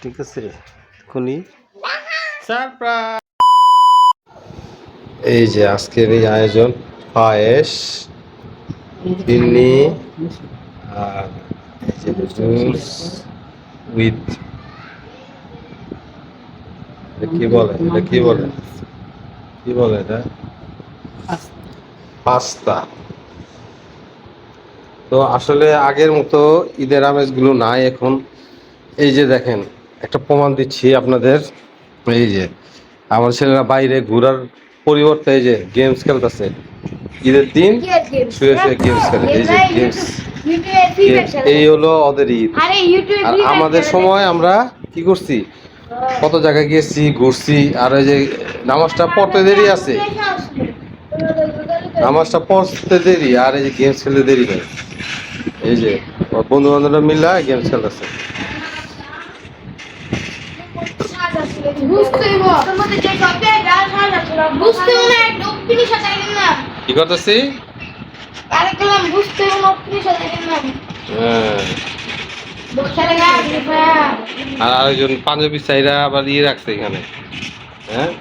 ঠিক আছে রে খুনি সারপ্রাইজ। এই যে আজকের এই আয়োজন পায়েস চিনি আর এই যে জুস উইথ কি বলে এটা কি বলে এটা পাস্তা। তো আসলে আগের মতো ঈদের আমেজগুলো নাই এখন। এই যে দেখেন একটা প্রমাণ দিচ্ছি আপনাদের। এই যে আমার ছেলেরা বাইরে ঘোরার পরিবর্তে এই যে গেমস খেলতেছে। ঈদের দিন শুয়ে শুয়ে গেমস খেলে। এই যে গেমস, এই হলো ওদের ঈদ। আর আমাদের সময় আমরা কি করছি, কত জায়গায় গেছি, ঘুরছি। আর ওই যে নামাজটা পড়তে দেরি আছে, নামাজটা পড়তে দেরি, আর এই যে গেমস খেলতে দেরি হয়। এই যে বন্ধু বান্ধবরা মিলা গেমস খেলতেছে। কি করতেছি? আর আরেকজন পাঞ্জাবি চাইরা আবার ইয়ে রাখছে এখানে। হ্যাঁ,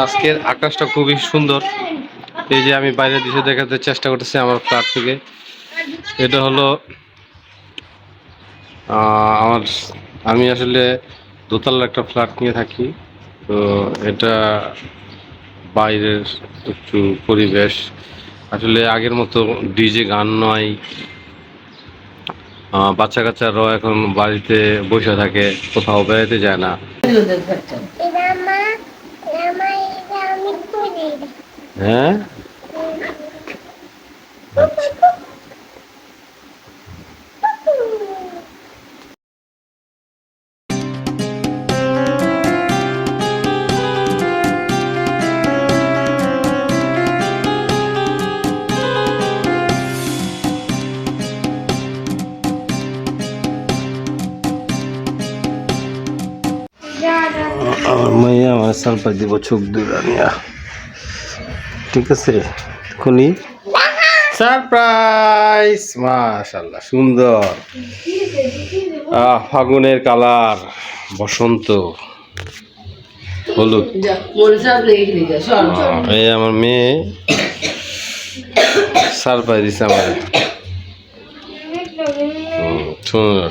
আজকের আকাশটা খুবই সুন্দর। এই যে আমি বাইরের দৃশ্য দেখাতে চেষ্টা করতেছি আমার ফ্ল্যাট থেকে। এটা হলো আমার, আমি আসলে দোতলা একটা ফ্ল্যাট নিয়ে থাকি। তো এটা বাইরের একটু পরিবেশ। আসলে আগের মতো ডিজে গান নয়, বাচ্চা কাচ্চারাও এখন বাড়িতে বসে থাকে, কোথাও বেড়াতে যায় না। হ্যাঁ, আমার মাইয়া আমার সালপাই দিব চোখ দুইটা নিয়া। ঠিক আছে রে খুনি সারপ্রাইজ। মাশাআল্লাহ সুন্দর। ফাগুনের কালার, বসন্ত, হলুদ। এই আমার মেয়ে সারপ্রাইজ দিছে আমার। সুন্দর।